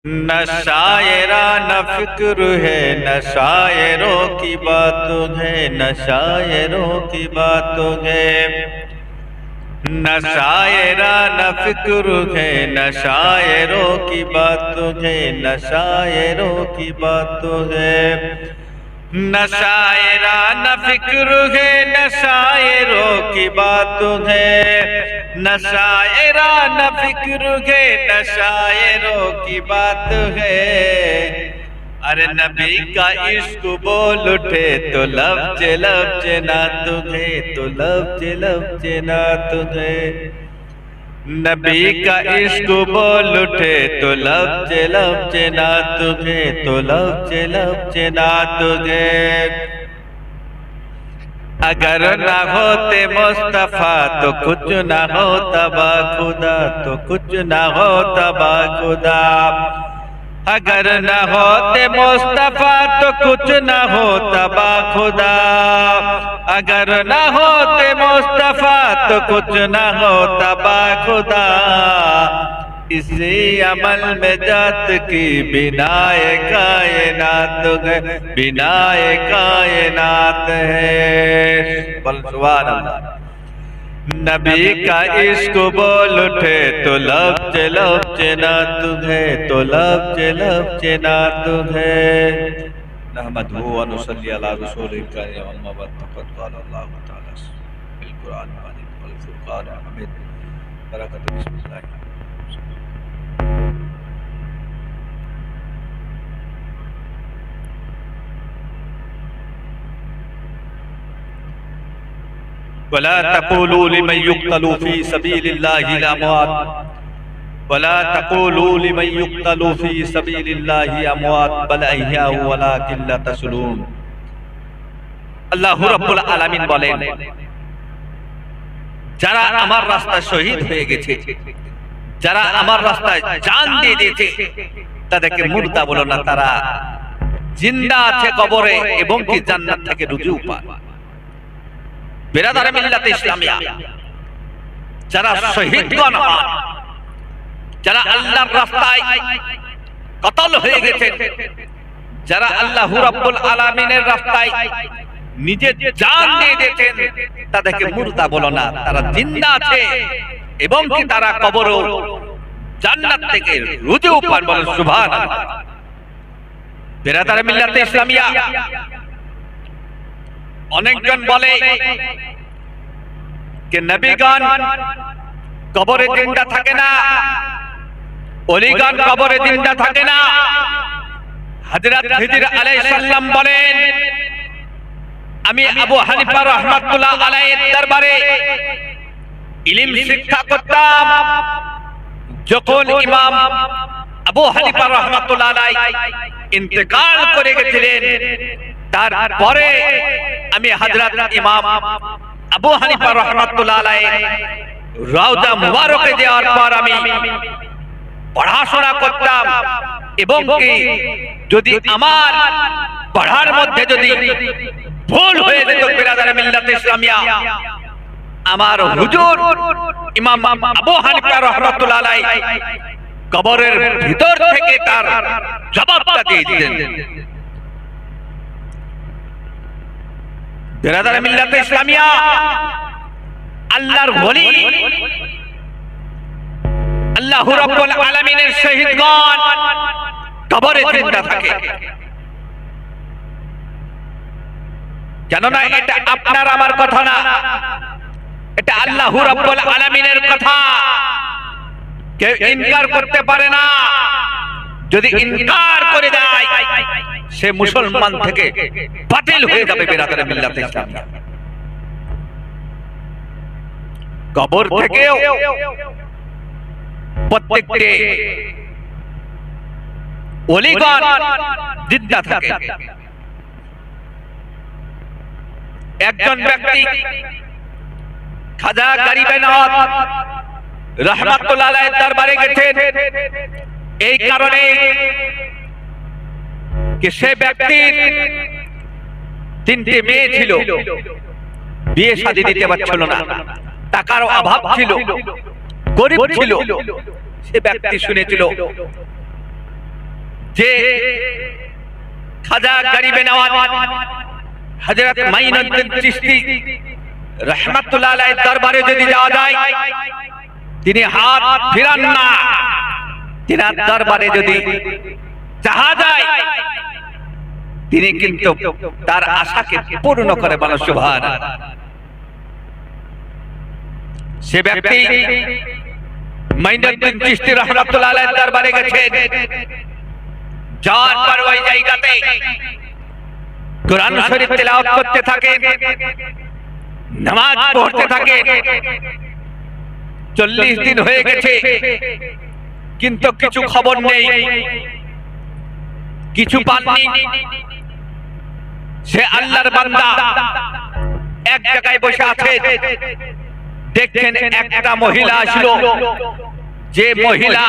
न शायरा न फिक्र है न शायरों की बात है न शायरों की बात है न शायरा न फिक्र है न शायरों की बात है न शायरों की बात है न शायरा न फिक्र है न शायरों की बात है न शायरा न फिक्र है न शायरों की बात है। अरे नबी का इश्क बोल उठे तो लफ्ज ना तुझे तो लफ्ज ना तुझे। नबी का इश्क बोल उठे तो लफ्ज ना तुझे तो लफ्ज ना तुझे। अगर ना होते मुस्तफा तो कुछ ना होता बाखुदा तो कुछ ना होता बाखुदा। अगर न होते मुस्तफा तो कुछ न होता बाखुदा। अगर न होते मुस्तफा तो कुछ न होता बाखुदा। इसी अमल में जात की बिनाए कायनात है बिनाए कायनात है। बोल सुभान अल्लाह। नबी का इश्क बोल उठे तो लफ्ज ना तुझे तो लफ्ज ना तुझे। नहमदुहु व नुसल्ली अला रसूलिल करीम अम्मा बाद फ़क़द क़ाल अल्लाहु तआला फ़िल क़ुरआन वल फ़ुरक़ान हमीद बरकत बिस्मिल्लाह। वला तक़ूलू लिमन युक़्तलू फ़ी सबीलिल्लाहि अमवात वला तक़ूलू लिमन युक़्तलू फ़ी सबीलिल्लाहि अमवात बल अहयाउ वलाकिन ला तशऊरून। আল্লাহু রাব্বুল আলামিন বলেন, যারা আমার রাস্তায় শহীদ হয়ে গেছে, যারা আমার রাস্তায় জান দিয়ে দিয়েছে, তাদেরকে মুর্দা বলো না, তারা জিন্দা আছে কবরে এবং কি জান্নাত থেকে রুজু পায়। বিরাদারে মিল্লাতে ইসলামিয়া, যারা শহীদগণ হন, যারা আল্লাহর রাস্তায় কতল হয়ে গেছেন, যারা আল্লাহু রাব্বুল আলামিনের রাস্তায় নিজের জান দিয়ে দিয়েছেন, তাদেরকে মুর্দা বলো না, তারা জিন্দা আছে এবং কি তারা কবরে জান্নাত থেকে রুজু পান। বলেন সুবহানাল্লাহ। বিরাদারে মিল্লাতে ইসলামিয়া, অনেকজন বলে যে নবীগণ কবরে জিন্দা থাকে না, ওলিগণ কবরে জিন্দা থাকে না। হযরত খিজির আলাইহিস সালাম বলেন, আমি আবু হানিফা রাহমাতুল্লাহ আলাইহির দরবারে ইলম শিক্ষা করতাম। যখন ইমাম আবু হানিফা রাহমাতুল্লাহ আলাইহি ইন্তেকাল করে গেছিলেন, তারপরে আমি হযরত ইমাম আবু হানিফা রাহমাতুল্লাহ আলাইহি রওজা মুবারকে যাওয়ার পর আমি পড়াশোনা করতাম এবং কি যদি আমার পড়ার মধ্যে যদি ভুল হয়ে যেত, বিরাদারে মিল্লাতে ইসলামিয়া, আমার হুজুর ইমাম আবু হানিফা রাহমাতুল্লাহ আলাইহি কবরের ভিতর থেকে তার জবাবটা দিয়ে দিতেন। বিরাদারে মিল্লাতে ইসলামিয়া, আল্লাহর ওলি, আল্লাহু রাব্বুল আলামিনের শহীদগণ কবরে জিন্দা থাকে। জানো না, এটা আপনার আমার কথা না, এটা আল্লাহু রাব্বুল আলামিনের কথা। কেউ ইনকার করতে পারে না। যদি ইনকার করে দেয়, সে মুসলমান থেকে বাতিল হয়ে যাবে। বিরাদারে মিল্লাতে ইসলামিয়া, কবর থেকেও প্রত্যেকটি ওলিগণ জিন্দা থাকে। একজন ব্যক্তি খাজা গরিবে নওয়াজ রাহমাতুল্লাহ আলাইহির দরবারে গেছেন এই কারণে যে সে ব্যক্তির তিনটি মেয়ে ছিল, বিয়ে শাদী দিতে পারছিল না, টাকার অভাব ছিল, গরিব ছিল। সে ব্যক্তি শুনেছিল যে খাজা গরিবে নওয়াজ হযরত মাইনুদ্দিন চিশতি রাহমাতুল্লাহ আলাইহির দরবারে যদি যাওয়া যায়, তিনি হাত ফিরান না। তিনার দরবারে যদি যাওয়া যায়, তিনি কিন্তু তার আশাকে পূর্ণ করে। বলো সুবহানাল্লাহ। সে ব্যক্তি মাইনুদ্দিন চিশতি রাহমাতুল্লাহ আলাইহির দরবারে গেছেন, যাওয়ার পর ওই জায়গাতে কোরআন শরীফ তেলাওয়াত করতে থাকেন, নামাজ পড়তে থাকেন। 40 দিন হয়ে গেছে, কিন্তু কিছু খবর নেই, কিছু পাননি। সে আল্লাহর বান্দা এক জায়গায় বসে আছে, দেখছেন একটা মহিলা আসলো, যে মহিলা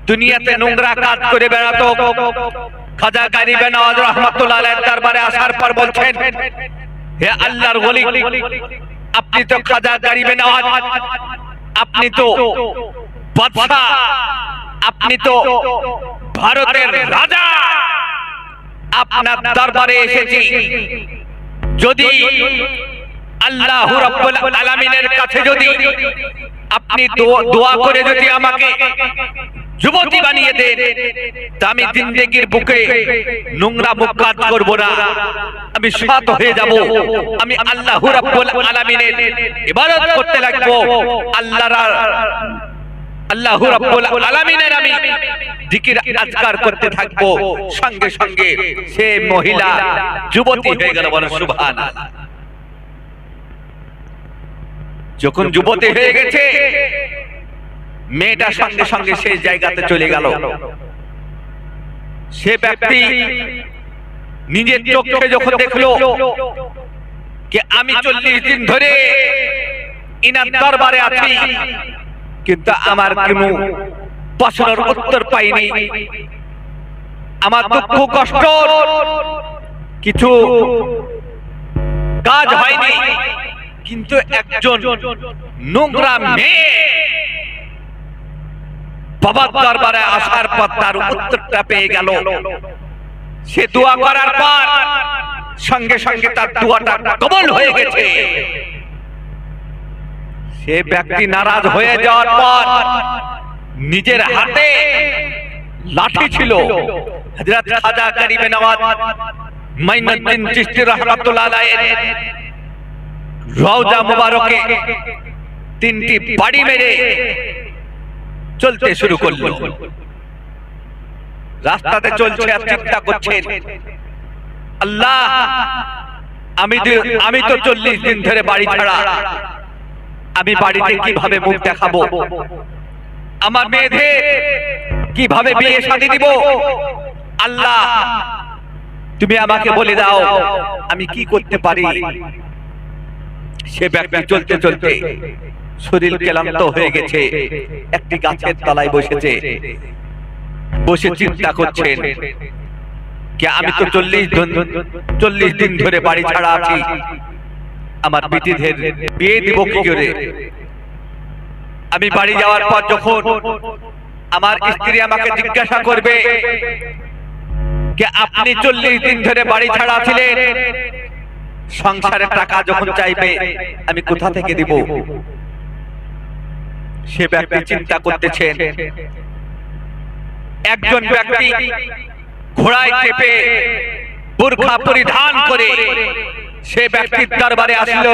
দুনিয়াতে নোংরা কাজ করে বেড়াতো। খাজা গরিবে নওয়াজ রাহমাতুল্লাহ আলাইহির দরবারে আসার পর বলছেন, হে আল্লাহর ওলি, আপনি তো খাজা গরিবে নওয়াজ, আপনি তো বাদশা, আপনি তো ভারতের রাজা, আপনার দরবারে এসেছি। যদি আল্লাহ রাব্বুল আলামিনের কাছে যদি আপনি দোয়া করে যদি আমাকে যুবতী বানিয়ে দেন, তা আমি জিন্দেগির বুকে নোংরা মুখ কাজ করব না, আমি সৎ হয়ে যাব, আমি আল্লাহ রাব্বুল আলামিনের ইবাদত করতে লাগবো, আল্লাহ রাব্বুল আলামিনের আমি জিকির আজকার করতে থাকবো। সঙ্গে সঙ্গে সে মহিলা যুবতী হয়ে গেল। বলো সুবহানাল্লাহ। যখন যুবতী হয়ে গেছে, মেয়েটা সঙ্গে সঙ্গে সেই জায়গাতে চলে গেল। সে ব্যক্তি নিজের চোখে যখন দেখলো যে আমি 40 দিন ধরে ইনার দরবারে আছি, কিন্তু আমার কোনো প্রশ্নের উত্তর পাইনি, আমার দুঃখ কষ্ট কিছু কাজ হয়নি, কিন্তু একজন নোংরা মেয়ে বাবার দরবারে আসার পর তার উত্তরটা পেয়ে গেল। সে দোয়া করার পর সঙ্গে সঙ্গে তার দোয়াটা কবুল হয়ে গেছে। সে ব্যক্তি নারাজ হয়ে যাওয়ার পর নিজের হাতে লাঠি ছিল, হযরত খাজা গরিবে নওয়াজ মাইনুদ্দিন চিশতি রাহমাতুল্লাহ আলাইহির রওজা মুবারকে 3টি বাড়ি মেরে চলতে শুরু করলো। রাস্তাতে চলছে আর চিন্তা করছেন, আল্লাহ, আমি তো 40 দিন ধরে বাড়ি ছাড়া, আমি বাড়িতে কিভাবে মুখ দেখাবো, আমার মেয়েদের কিভাবে বিয়ে শাদী দিব, আল্লাহ তুমি আমাকে বলে দাও আমি কি করতে পারি। সে ব্যক্তি চলতে চলতে শরীর ক্লান্ত হয়ে গেছে, একটি গাছের তলায় বসেছে, বসে চিন্তা করছেন যে আমি তো 40 দিন ধরে বাড়ি ছাড়া আছি, আমার বিটিদের বিয়ে দিব কি করে। আমি বাড়ি যাওয়ার পর যখন আমার স্ত্রী আমাকে জিজ্ঞাসা করবে যে আপনি 40 দিন ধরে বাড়ি ছাড়া ছিলেন, সংসারের টাকা যখন চাইবে আমি কোথা থেকে দিব। সে ব্যক্তি চিন্তা করতেছেন, একজন ব্যক্তি ঘোড়ায় চেপে বুরখা পরিধান করে সে ব্যক্তির দরবারে আসলো।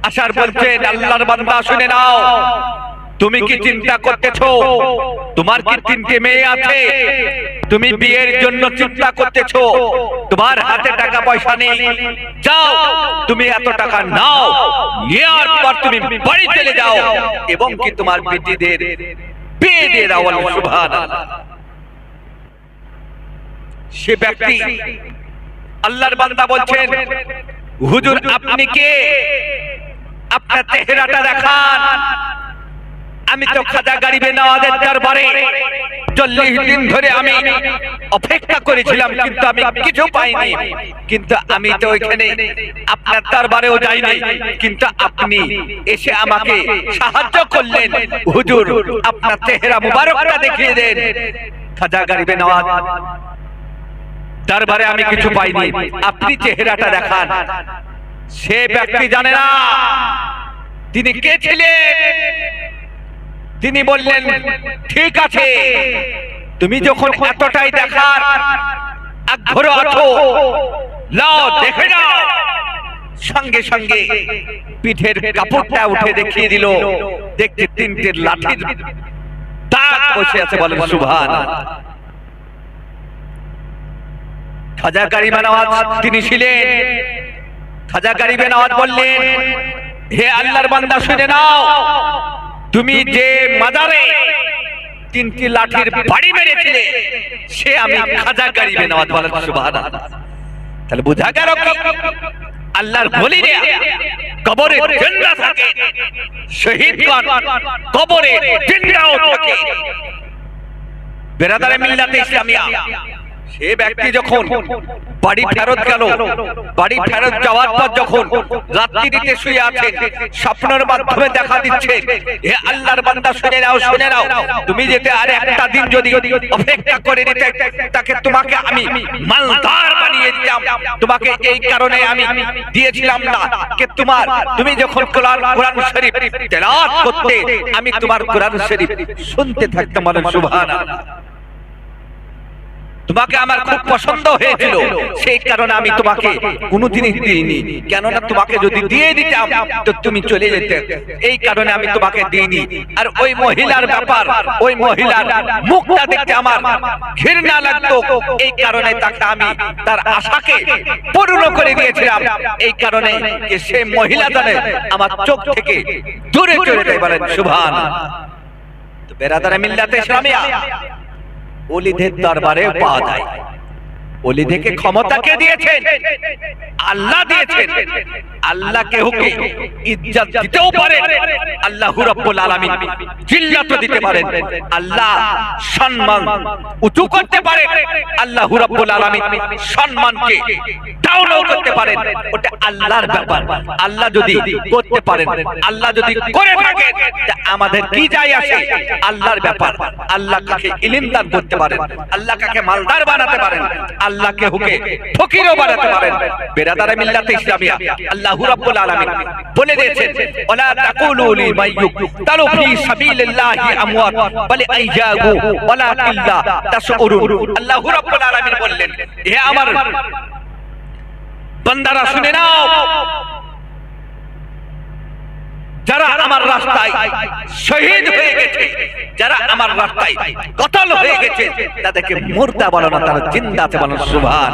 আসার বলছেন, আল্লাহর বান্দা শুনে নাও, তুমি কি চিন্তা করতেছো তোমার কি 3টে মেয়ে আছে, তুমি বিয়ের জন্য চিন্তা করতেছো, তোমার হাতে টাকা পয়সা নেই, যাও তুমি এত টাকা নাও, নেওয়ার পর তুমি বাড়ি চলে যাও এবং কি তোমার বিটিদের বিয়ে দিয়ে দাও। সুবহানাল্লাহ। সে ব্যক্তি আল্লাহর বান্দা বলছেন, হুজুর আপনি কে, আপনার চেহারাটা দেখান। আমি তো খাজা গরিবে নওয়াজের দরবারে 40 দিন ধরে আমি অপেক্ষা করেছিলাম, কিন্তু আমি কিছু পাইনি, কিন্তু আমি তো ওইখানে আপনার দরবারেও যাইনি, কিন্তু আপনি এসে আমাকে সাহায্য করলেন। হুজুর আপনার চেহারা মুবারকটা দেখিয়ে দেন। খাজা গরিবে নওয়াজ দরবারে আমি কিছু পাইনি, আপনি চেহারাটা দেখান। সে ব্যক্তি জানে না তিনি কে ছিলেন। তিনি বললেন, ঠিক আছে, তুমি যখন এতটাই দেখার আগ্রহ আছো, লাও দেখে নাও। সঙ্গে সঙ্গে পিঠের কাপড়টা উঠে দেখিয়ে দিল, দেখতে তিনটে লাঠির দাগ বসে আছে। বলেন সুবহানাল্লাহ। খাজা গরিবে নওয়াজ তিনি ছিলেন। খাজা গরিবে নওয়াজ বললেন, হে আল্লাহর বান্দা শুনে নাও, তুমি যে মাজারে তিনটি লাঠির বাড়ি মেরেছিলে সে আমি খাজা গরিবে নওয়াজ। বলেন সুবহানাল্লাহ। তাহলে বোঝা গেল কি আল্লাহর ওলিরা কবরে জিন্দা থাকে, শহীদগণ কবরে জিন্দাও থাকে। বেরাদারে মিল্লাতে ইসলামিয়া সে ব্যক্তি যখন বাড়ি ফেরত গেল, বাড়ি ফেরত যাওয়ার পর যখন রাত্রিতে শুয়ে আছেন, স্বপ্নের মাধ্যমে দেখা দিচ্ছে, হে আল্লাহর বান্দা শুনে নাও, শুনে নাও, তুমি যেতে আর একটা দিন যদি অপেক্ষা করে নিতে, তাকে তোমাকে আমি মালদার বানিয়ে দিতাম। তোমাকে এই কারণে আমি দিয়েছিলাম না যে তুমি যখন কোরআন শরীফ তেলাওয়াত করতে, আমি তোমার কোরআন শরীফ শুনতে থাকতাম। বলেন সুবহানাল্লাহ। তোমাকে আমার খুব পছন্দ হয়েছিল, সেই কারণে আমি তোমাকে কোনোদিনই দিইনি। কেননা তোমাকে যদি দিয়ে দিতাম তো তুমি চলে যেতে, এই কারণে আমি তোমাকে দিইনি। আর ওই মহিলার ব্যাপার, ওই মহিলার মুখটা দেখতে আমার ঘৃণা লাগতো, এই কারণে তাকে আমি তার আশাকে পূর্ণ করে দিয়েছিলাম। এই কারণে যে সে মহিলা জানে আমার চোখ থেকে দূরে চলে যায়। বলেন সুবহানাল্লাহ। তো বেরাদারে মিল্লাতে ইসলামিয়া ওলিদের দরবারে পাওয়া যায়। ওলিদেরকে ক্ষমতা কে দিয়েছেন? আল্লাহ দিয়েছেন। আল্লাহকে হুকুম ইজ্জত দিতেও পারেন, আল্লাহ রাব্বুল আলামিন জিল্লাত দিতে পারেন, আল্লাহ সম্মান উঁচু করতে পারেন, আল্লাহ রাব্বুল আলামিন সম্মানকে ডাউনও করতে পারেন। ওটা আল্লাহর ব্যাপার। আল্লাহ যদি করতে পারেন, আল্লাহ যদি করে থাকেন, আমাদের কি যায় আসে? আল্লাহর ব্যাপার। আল্লাহ কাকে ইলম দান করতে পারেন, আল্লাহ কাকে মালদার বানাতে পারেন, আল্লাহকে হুকে ফকিরও বানাতে পারেন। বেরাদারে মিল্লাতে ইসলামিয়া আল্লাহ রাব্বুল আলামিন বলে দিয়েছেন, ওয়ালা তাকুলু লিমান ইউকতালু ফি সাবিলিল্লাহি আমওয়াত বাল আইয়াহু ওয়ালাকিল্লা তাশউরুন। আল্লাহ রাব্বুল আলামিন বললেন, হে আমার বান্দারা শুনে নাও, যারা আমার রাস্তায় শহীদ হয়ে গেছে, যারা আমার রাস্তায় কতল হয়ে গেছে, তাদেরকে মুর্দা বলো না, তারা জিন্দা আছে। বলো সুবহান।